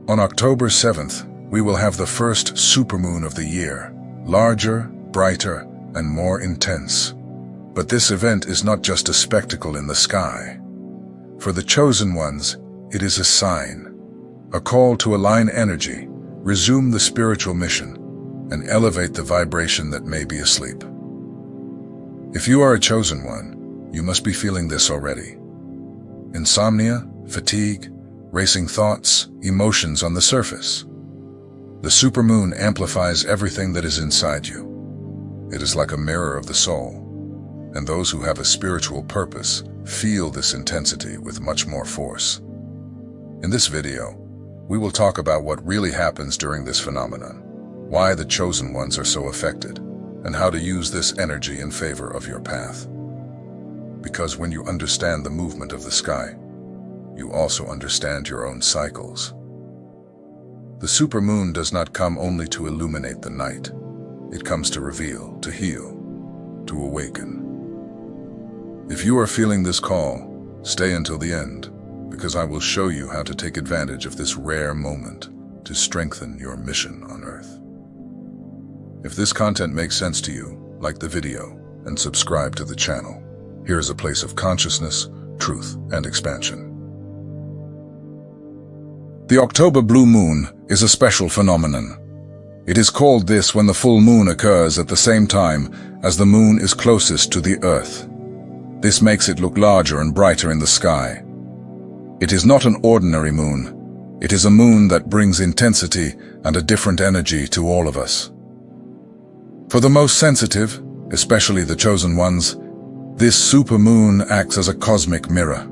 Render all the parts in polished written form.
On October 7th, we will have the first supermoon of the year, larger, brighter, and more intense. But this event is not just a spectacle in the sky. For the chosen ones, it is a sign, a call to align energy, resume the spiritual mission, and elevate the vibration that may be asleep. If you are a chosen one, you must be feeling this already. Insomnia, fatigue, racing thoughts, emotions on the surface. The supermoon amplifies everything that is inside you. It is like a mirror of the soul, and those who have a spiritual purpose feel this intensity with much more force. In this video, we will talk about what really happens during this phenomenon, why the chosen ones are so affected, and how to use this energy in favor of your path. Because when you understand the movement of the sky, you also understand your own cycles. The supermoon does not come only to illuminate the night. It comes to reveal, to heal, to awaken. If you are feeling this call, stay until the end, because I will show you how to take advantage of this rare moment to strengthen your mission on Earth. If this content makes sense to you, like the video and subscribe to the channel. Here is a place of consciousness, truth, and expansion. The October blue moon is a special phenomenon. It is called this when the full moon occurs at the same time as the moon is closest to the Earth. This makes it look larger and brighter in the sky. It is not an ordinary moon. It is a moon that brings intensity and a different energy to all of us. For the most sensitive, especially the chosen ones, this supermoon acts as a cosmic mirror.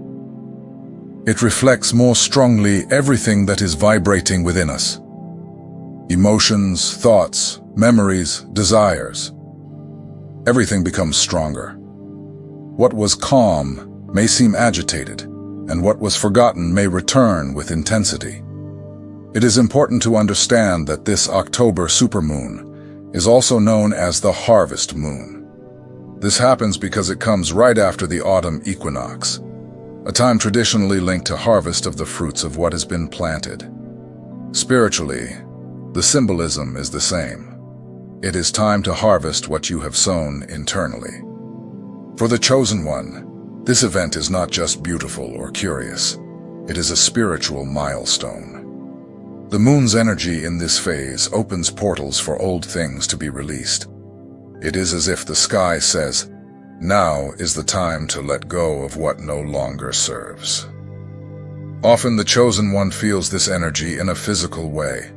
It reflects more strongly everything that is vibrating within us. Emotions, thoughts, memories, desires. Everything becomes stronger. What was calm may seem agitated, and what was forgotten may return with intensity. It is important to understand that this October supermoon is also known as the harvest moon. This happens because it comes right after the autumn equinox, a time traditionally linked to harvest of the fruits of what has been planted. Spiritually, the symbolism is the same. It is time to harvest what you have sown internally. For the chosen one, this event is not just beautiful or curious. It is a spiritual milestone. The moon's energy in this phase opens portals for old things to be released. It is as if the sky says, now is the time to let go of what no longer serves. Often the chosen one feels this energy in a physical way.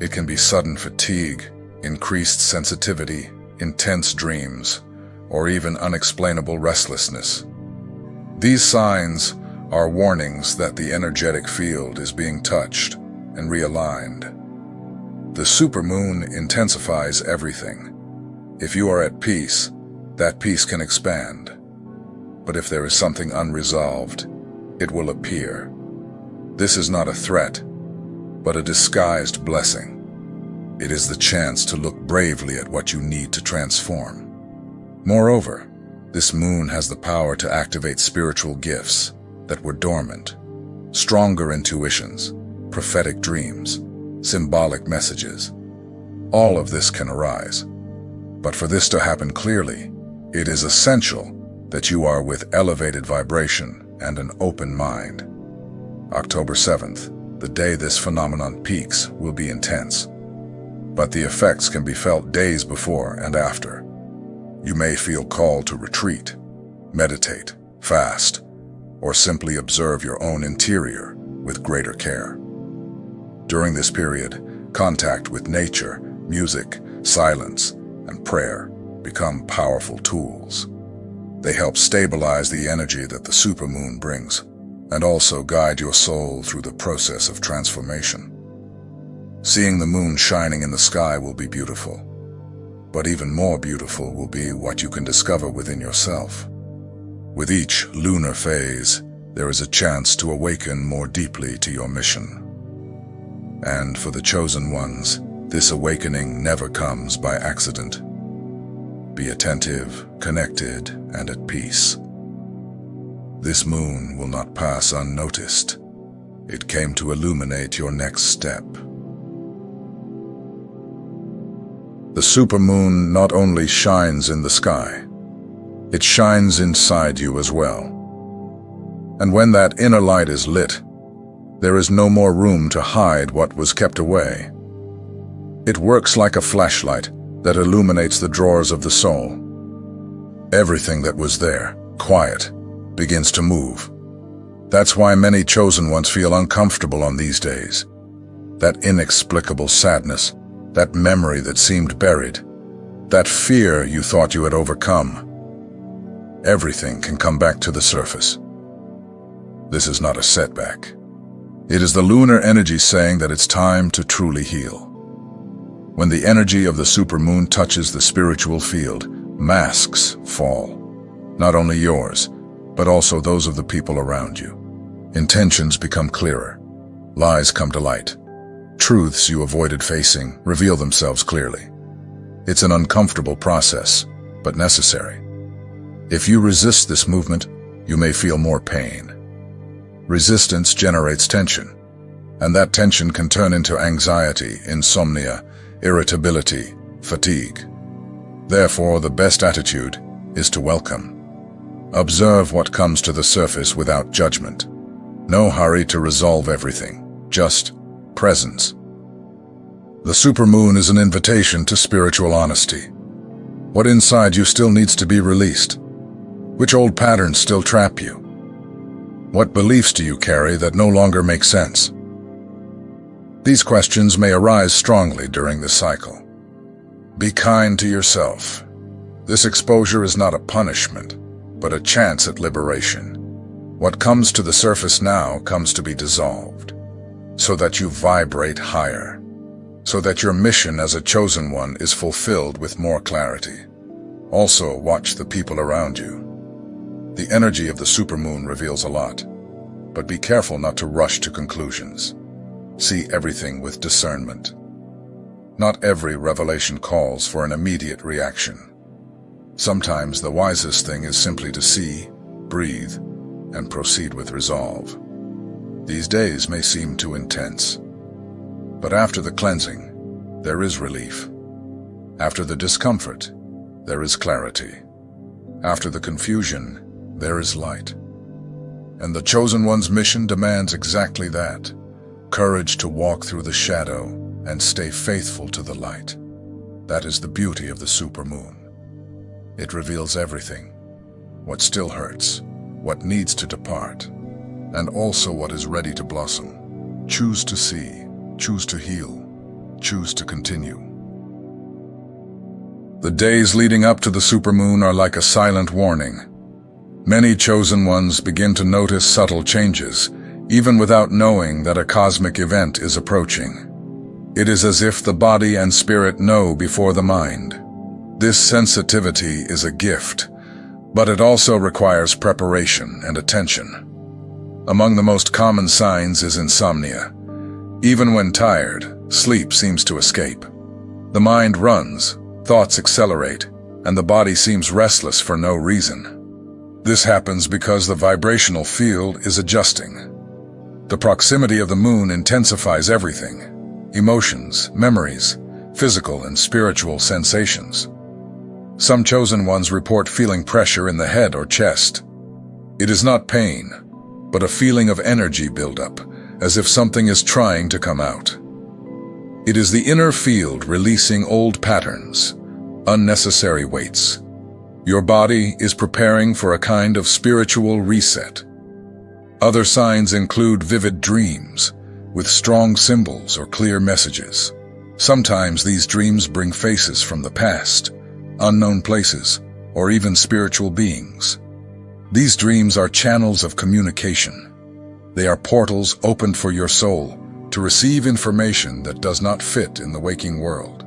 It can be sudden fatigue, increased sensitivity, intense dreams, or even unexplainable restlessness. These signs are warnings that the energetic field is being touched and realigned. The supermoon intensifies everything. If you are at peace, that peace can expand. But if there is something unresolved, it will appear. This is not a threat, but a disguised blessing. It is the chance to look bravely at what you need to transform. Moreover, this moon has the power to activate spiritual gifts that were dormant, stronger intuitions, prophetic dreams, symbolic messages. All of this can arise. But for this to happen clearly, it is essential that you are with elevated vibration and an open mind. October 7th, the day this phenomenon peaks, will be intense. But the effects can be felt days before and after. You may feel called to retreat, meditate, fast, or simply observe your own interior with greater care. During this period, contact with nature, music, silence, and prayer become powerful tools. They help stabilize the energy that the supermoon brings, and also guide your soul through the process of transformation. Seeing the moon shining in the sky will be beautiful, but even more beautiful will be what you can discover within yourself. With each lunar phase, there is a chance to awaken more deeply to your mission. And for the chosen ones, this awakening never comes by accident. Be attentive, connected, and at peace. This moon will not pass unnoticed. It came to illuminate your next step. The supermoon not only shines in the sky, it shines inside you as well. And when that inner light is lit, there is no more room to hide what was kept away. It works like a flashlight that illuminates the drawers of the soul. Everything that was there, quiet, begins to move. That's why many chosen ones feel uncomfortable on these days. That inexplicable sadness, that memory that seemed buried, that fear you thought you had overcome. Everything can come back to the surface. This is not a setback. It is the lunar energy saying that it's time to truly heal. When the energy of the supermoon touches the spiritual field, masks fall. Not only yours, but also those of the people around you. Intentions become clearer. Lies come to light. Truths you avoided facing reveal themselves clearly. It's an uncomfortable process, but necessary. If you resist this movement, you may feel more pain. Resistance generates tension, and that tension can turn into anxiety, insomnia, irritability, fatigue. Therefore, the best attitude is to welcome. Observe what comes to the surface without judgment. No hurry to resolve everything, just presence. The supermoon is an invitation to spiritual honesty. What inside you still needs to be released? Which old patterns still trap you? What beliefs do you carry that no longer make sense? These questions may arise strongly during this cycle. Be kind to yourself. This exposure is not a punishment, but a chance at liberation. What comes to the surface now comes to be dissolved, so that you vibrate higher, so that your mission as a chosen one is fulfilled with more clarity. Also, watch the people around you. The energy of the supermoon reveals a lot, but be careful not to rush to conclusions. See everything with discernment. Not every revelation calls for an immediate reaction. Sometimes the wisest thing is simply to see, breathe, and proceed with resolve. These days may seem too intense, but after the cleansing, there is relief. After the discomfort, there is clarity. After the confusion, there is light. And the chosen one's mission demands exactly that: courage to walk through the shadow and stay faithful to the light. That is the beauty of the supermoon. It reveals everything: what still hurts, what needs to depart, and also what is ready to blossom. Choose to see, choose to heal, choose to continue. The days leading up to the supermoon are like a silent warning. Many chosen ones begin to notice subtle changes, even without knowing that a cosmic event is approaching. It is as if the body and spirit know before the mind. This sensitivity is a gift, but it also requires preparation and attention. Among the most common signs is insomnia. Even when tired, sleep seems to escape. The mind runs, thoughts accelerate, and the body seems restless for no reason. This happens because the vibrational field is adjusting. The proximity of the moon intensifies everything: emotions, memories, physical and spiritual sensations. Some chosen ones report feeling pressure in the head or chest. It is not pain, but a feeling of energy buildup, as if something is trying to come out. It is the inner field releasing old patterns, unnecessary weights. Your body is preparing for a kind of spiritual reset. Other signs include vivid dreams, with strong symbols or clear messages. Sometimes these dreams bring faces from the past, unknown places, or even spiritual beings. These dreams are channels of communication. They are portals opened for your soul to receive information that does not fit in the waking world.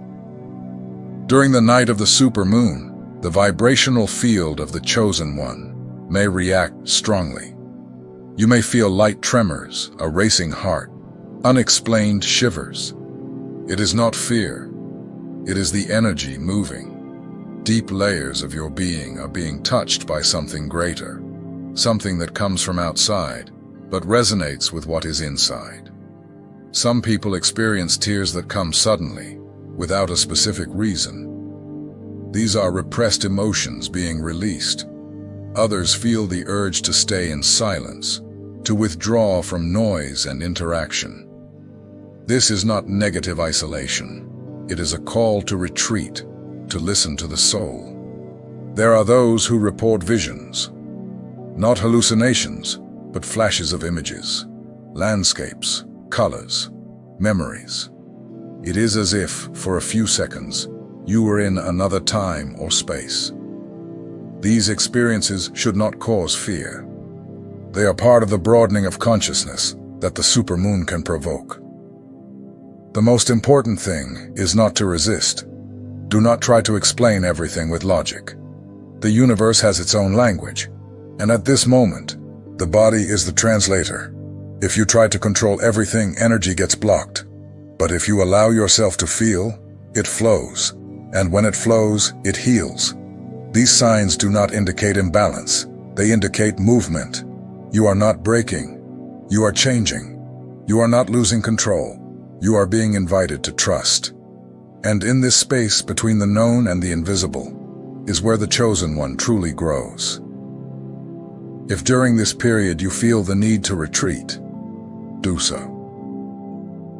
During the night of the supermoon, the vibrational field of the chosen one may react strongly. You may feel light tremors, a racing heart, unexplained shivers. It is not fear. It is the energy moving. Deep layers of your being are being touched by something greater, something that comes from outside, but resonates with what is inside. Some people experience tears that come suddenly, without a specific reason. These are repressed emotions being released. Others feel the urge to stay in silence, to withdraw from noise and interaction. This is not negative isolation. It is a call to retreat, to listen to the soul. There are those who report visions, not hallucinations, but flashes of images, landscapes, colors, memories. It is as if, for a few seconds, you were in another time or space. These experiences should not cause fear. They are part of the broadening of consciousness that the supermoon can provoke. The most important thing is not to resist. Do not try to explain everything with logic. The universe has its own language, and at this moment, the body is the translator. If you try to control everything, energy gets blocked. But if you allow yourself to feel, it flows. And when it flows, it heals. These signs do not indicate imbalance. They indicate movement. You are not breaking. You are changing. You are not losing control. You are being invited to trust. And in this space between the known and the invisible is where the chosen one truly grows. If during this period you feel the need to retreat, do so.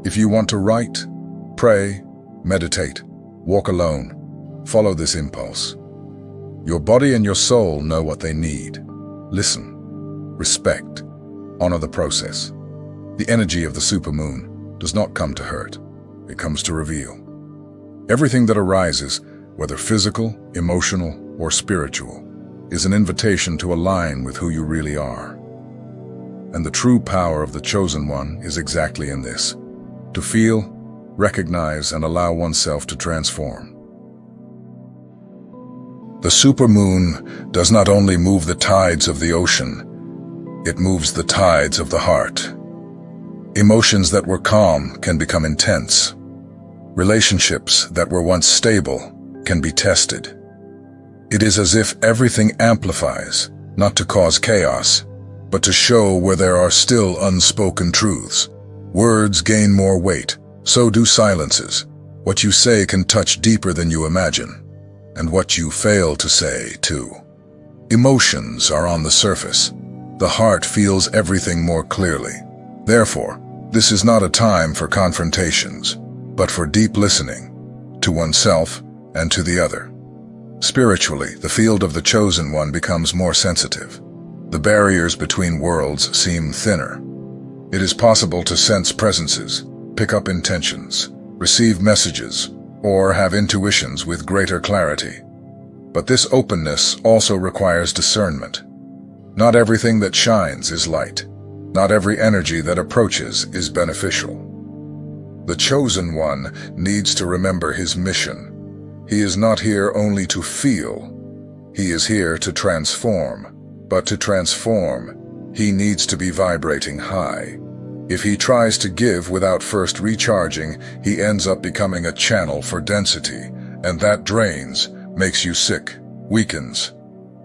If you want to write, pray, meditate, walk alone, follow this impulse. Your body and your soul know what they need. Listen, respect, honor the process. The energy of the supermoon does not come to hurt. It comes to reveal. Everything that arises, whether physical, emotional, or spiritual, is an invitation to align with who you really are. And the true power of the chosen one is exactly in this: to feel, recognize, and allow oneself to transform. The supermoon does not only move the tides of the ocean, it moves the tides of the heart. Emotions that were calm can become intense. Relationships that were once stable can be tested. It is as if everything amplifies, not to cause chaos, but to show where there are still unspoken truths. Words gain more weight, so do silences. What you say can touch deeper than you imagine, and what you fail to say, too. Emotions are on the surface. The heart feels everything more clearly. Therefore, this is not a time for confrontations, but for deep listening, to oneself and to the other. Spiritually, the field of the chosen one becomes more sensitive. The barriers between worlds seem thinner. It is possible to sense presences, pick up intentions, receive messages, or have intuitions with greater clarity. But this openness also requires discernment. Not everything that shines is light. Not every energy that approaches is beneficial. The chosen one needs to remember his mission. He is not here only to feel. He is here to transform. But to transform, he needs to be vibrating high. If he tries to give without first recharging, he ends up becoming a channel for density, and that drains, makes you sick, weakens.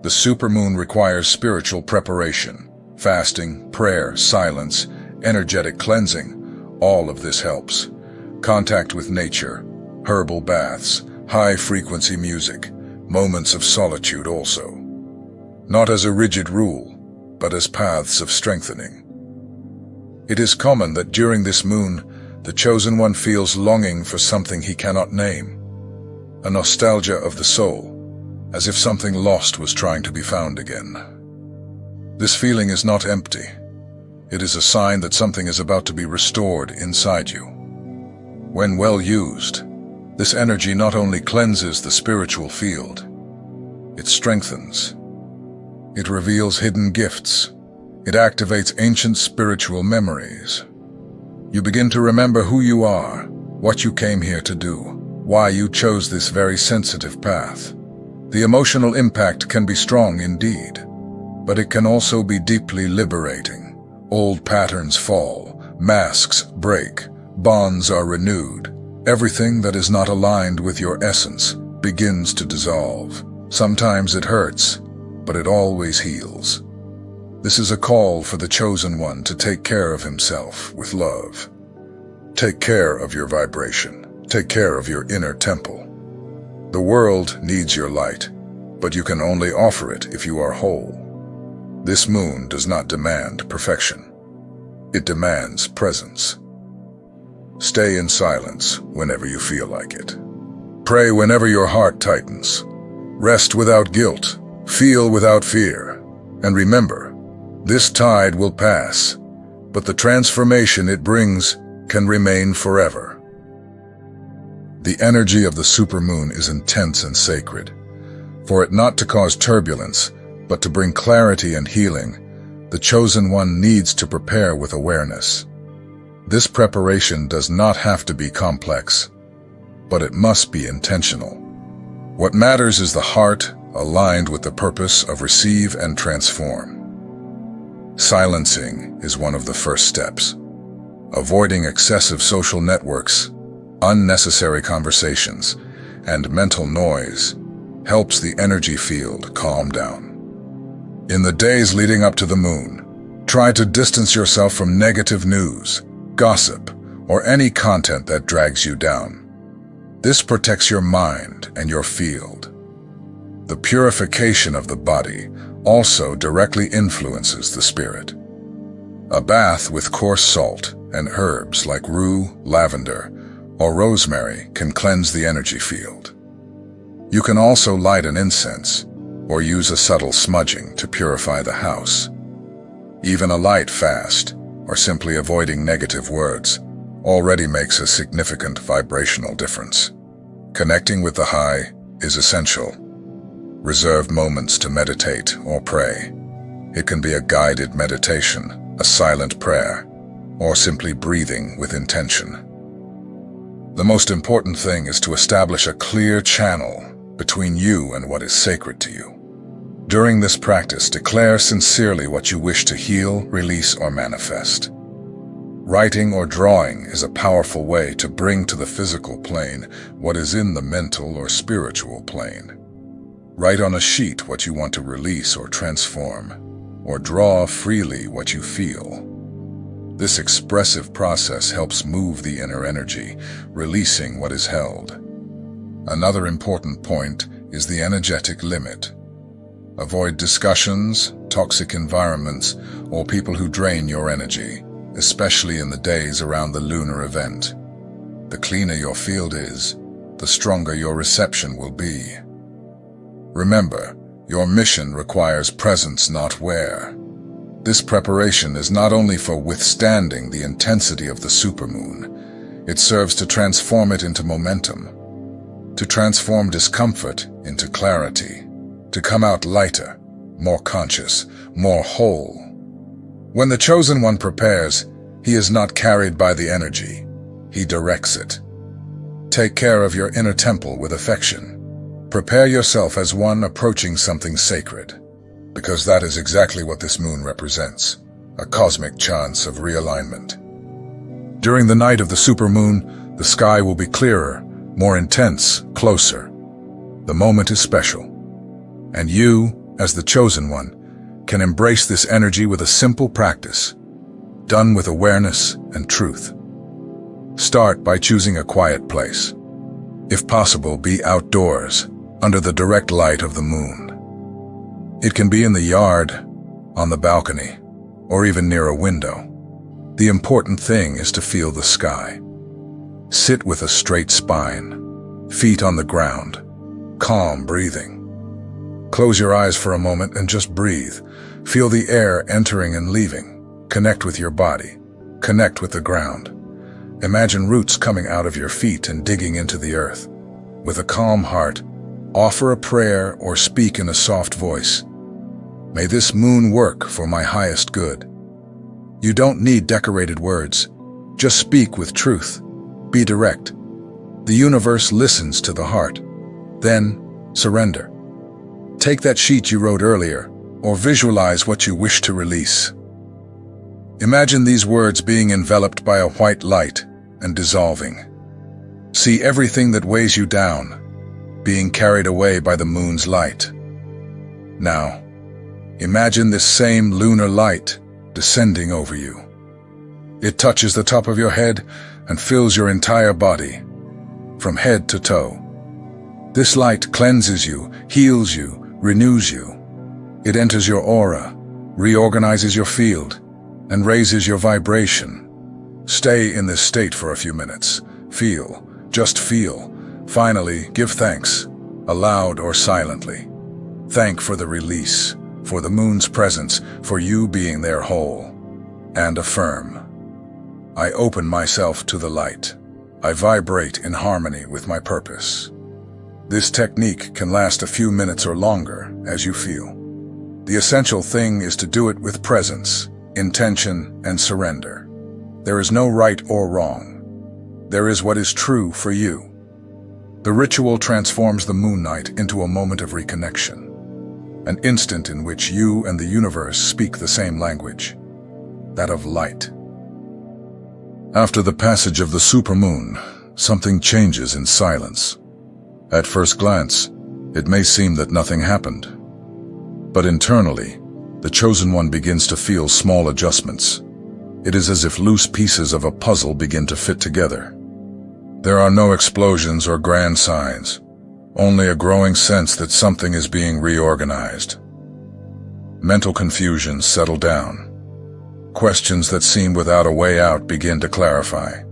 The supermoon requires spiritual preparation. Fasting, prayer, silence, energetic cleansing, all of this helps. Contact with nature, herbal baths, high-frequency music, moments of solitude also. Not as a rigid rule, but as paths of strengthening. It is common that during this moon, the chosen one feels longing for something he cannot name. A nostalgia of the soul, as if something lost was trying to be found again. This feeling is not empty. It is a sign that something is about to be restored inside you. When well used, this energy not only cleanses the spiritual field, it strengthens. It reveals hidden gifts. It activates ancient spiritual memories. You begin to remember who you are, what you came here to do, why you chose this very sensitive path. The emotional impact can be strong indeed, but it can also be deeply liberating. Old patterns fall, masks break, bonds are renewed. Everything that is not aligned with your essence begins to dissolve. Sometimes it hurts, but it always heals. This is a call for the chosen one to take care of himself with love. Take care of your vibration. Take care of your inner temple. The world needs your light, but you can only offer it if you are whole. This moon does not demand perfection. It demands presence. Stay in silence whenever you feel like it. Pray whenever your heart tightens. Rest without guilt. Feel without fear. And remember, this tide will pass, but the transformation it brings can remain forever. The energy of the supermoon is intense and sacred. For it not to cause turbulence, but to bring clarity and healing, the chosen one needs to prepare with awareness. This preparation does not have to be complex, but it must be intentional. What matters is the heart aligned with the purpose of receive and transform. Silencing is one of the first steps. Avoiding excessive social networks, unnecessary conversations, and mental noise helps the energy field calm down. In the days leading up to the moon, try to distance yourself from negative news, gossip, or any content that drags you down. This protects your mind and your field. The purification of the body also directly influences the spirit. A bath with coarse salt and herbs like rue, lavender, or rosemary can cleanse the energy field. You can also light an incense or use a subtle smudging to purify the house. Even a light fast, or simply avoiding negative words, already makes a significant vibrational difference. Connecting with the high is essential. Reserve moments to meditate or pray. It can be a guided meditation, a silent prayer, or simply breathing with intention. The most important thing is to establish a clear channel between you and what is sacred to you. During this practice, declare sincerely what you wish to heal, release, or manifest. Writing or drawing is a powerful way to bring to the physical plane what is in the mental or spiritual plane. Write on a sheet what you want to release or transform, or draw freely what you feel. This expressive process helps move the inner energy, releasing what is held. Another important point is the energetic limit. Avoid discussions, toxic environments, or people who drain your energy, especially in the days around the lunar event. The cleaner your field is, the stronger your reception will be. Remember, your mission requires presence, not wear. This preparation is not only for withstanding the intensity of the supermoon, it serves to transform it into momentum, to transform discomfort into clarity, to come out lighter, more conscious, more whole. When the chosen one prepares, he is not carried by the energy, he directs it. Take care of your inner temple with affection. Prepare yourself as one approaching something sacred, because that is exactly what this moon represents, a cosmic chance of realignment. During the night of the supermoon, the sky will be clearer, more intense, closer. The moment is special, and you, as the chosen one, can embrace this energy with a simple practice, done with awareness and truth. Start by choosing a quiet place. If possible, be outdoors, under the direct light of the moon. It can be in the yard, on the balcony, or even near a window. The important thing is to feel the sky. Sit with a straight spine, feet on the ground, calm breathing. Close your eyes for a moment and just breathe. Feel the air entering and leaving. Connect with your body. Connect with the ground. Imagine roots coming out of your feet and digging into the earth. With a calm heart, offer a prayer or speak in a soft voice. May this moon work for my highest good. You don't need decorated words. Just speak with truth. Be direct. The universe listens to the heart. Then, surrender. Take that sheet you wrote earlier, or visualize what you wish to release. Imagine these words being enveloped by a white light and dissolving. See everything that weighs you down, being carried away by the moon's light. Now, Imagine this same lunar light descending over you. It touches the top of your head and fills your entire body, from head to toe. This light cleanses you, heals you, renews you. It enters your aura, reorganizes your field, and raises your vibration. Stay in this state for a few minutes. Feel, just feel. Finally, give thanks, aloud or silently. Thank for the release, for the moon's presence, for you being there whole. And affirm. I open myself to the light. I vibrate in harmony with my purpose. This technique can last a few minutes or longer, as you feel. The essential thing is to do it with presence, intention, and surrender. There is no right or wrong. There is what is true for you. The ritual transforms the moon night into a moment of reconnection, an instant in which you and the universe speak the same language, that of light. After the passage of the supermoon, something changes in silence. At first glance, it may seem that nothing happened. But internally, the chosen one begins to feel small adjustments. It is as if loose pieces of a puzzle begin to fit together. There are no explosions or grand signs, only a growing sense that something is being reorganized. Mental confusions settle down. Questions that seem without a way out begin to clarify.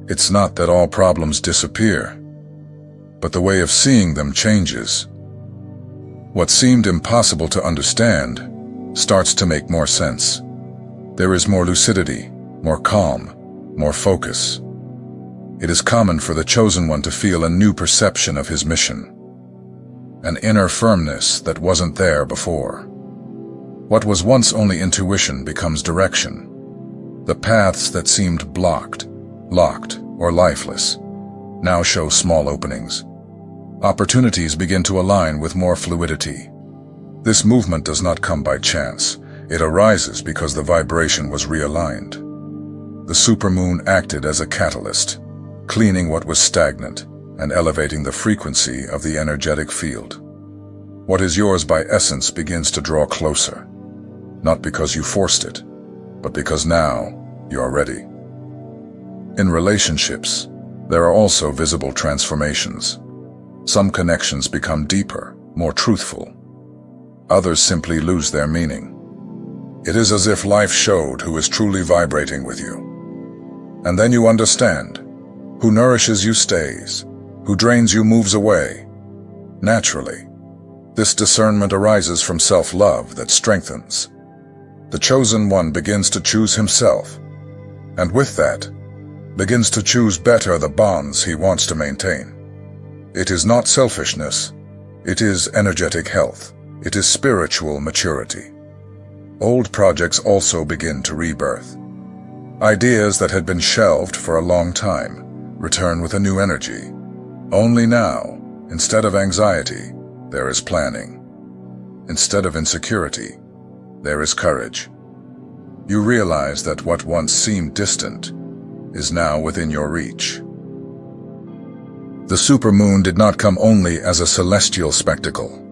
It's not that all problems disappear, but the way of seeing them changes. What seemed impossible to understand starts to make more sense. There is more lucidity, more calm, more focus. It is common for the chosen one to feel a new perception of his mission, an inner firmness that wasn't there before. What was once only intuition becomes direction. The paths that seemed blocked, locked, or lifeless now show small openings. Opportunities begin to align with more fluidity. This movement does not come by chance. It arises because the vibration was realigned. The supermoon acted as a catalyst, cleaning what was stagnant and elevating the frequency of the energetic field. What is yours by essence begins to draw closer, not because you forced it, but because now you are ready. In relationships, there are also visible transformations. Some connections become deeper, more truthful. Others simply lose their meaning. It is as if life showed who is truly vibrating with you. And then you understand. Who nourishes you stays, who drains you moves away. Naturally, this discernment arises from self-love that strengthens. The chosen one begins to choose himself, and with that, begins to choose better the bonds he wants to maintain. It is not selfishness, it is energetic health, it is spiritual maturity. Old projects also begin to rebirth. Ideas that had been shelved for a long time return with a new energy. Only now, instead of anxiety, there is planning. Instead of insecurity, there is courage. You realize that what once seemed distant is now within your reach. The supermoon did not come only as a celestial spectacle.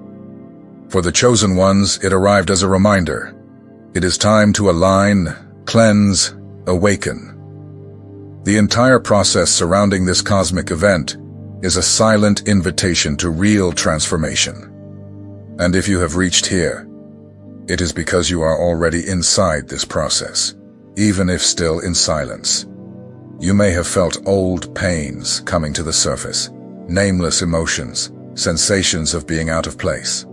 For the chosen ones, it arrived as a reminder. It is time to align, cleanse, awaken. The entire process surrounding this cosmic event is a silent invitation to real transformation. And if you have reached here, it is because you are already inside this process, even if still in silence. You may have felt old pains coming to the surface, nameless emotions, sensations of being out of place.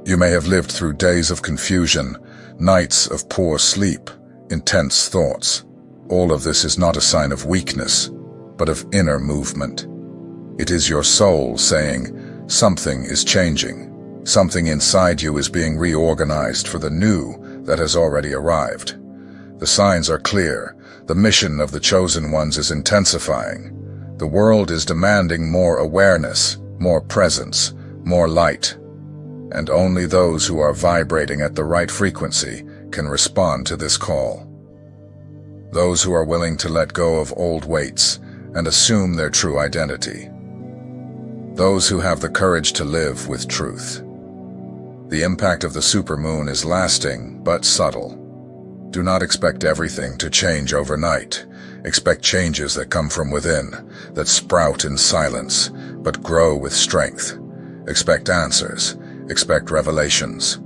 You may have lived through days of confusion, nights of poor sleep, intense thoughts. All of this is not a sign of weakness, but of inner movement. It is your soul saying, something is changing. Something inside you is being reorganized for the new that has already arrived. The signs are clear. The mission of the chosen ones is intensifying. The world is demanding more awareness, more presence, more light. And only those who are vibrating at the right frequency can respond to this call. Those who are willing to let go of old weights and assume their true identity. Those who have the courage to live with truth. The impact of the supermoon is lasting but subtle. Do not expect everything to change overnight. Expect changes that come from within, that sprout in silence, but grow with strength. Expect answers. Expect revelations.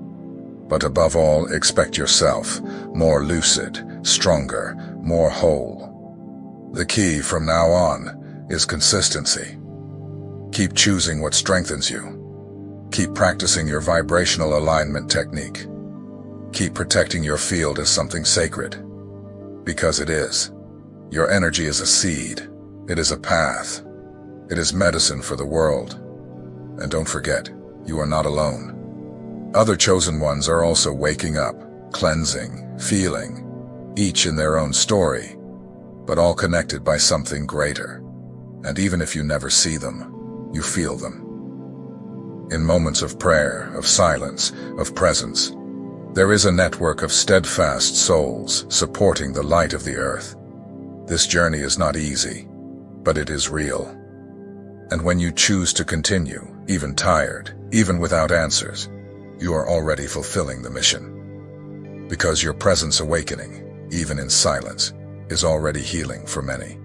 But above all, expect yourself, more lucid, stronger, more whole. The key from now on is consistency. Keep choosing what strengthens you. Keep practicing your vibrational alignment technique. Keep protecting your field as something sacred. Because it is. Your energy is a seed. It is a path. It is medicine for the world. And don't forget, you are not alone. Other chosen ones are also waking up, cleansing, feeling, each in their own story, but all connected by something greater. And even if you never see them, you feel them. In moments of prayer, of silence, of presence, there is a network of steadfast souls supporting the light of the earth. This journey is not easy, but it is real. And when you choose to continue, even tired, even without answers, you are already fulfilling the mission. Because your presence awakening, even in silence, is already healing for many.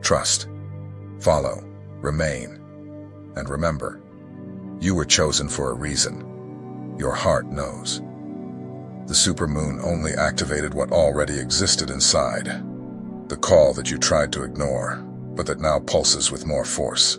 Trust, follow, remain, and remember, you were chosen for a reason. Your heart knows. The supermoon only activated what already existed inside. The call that you tried to ignore, but that now pulses with more force.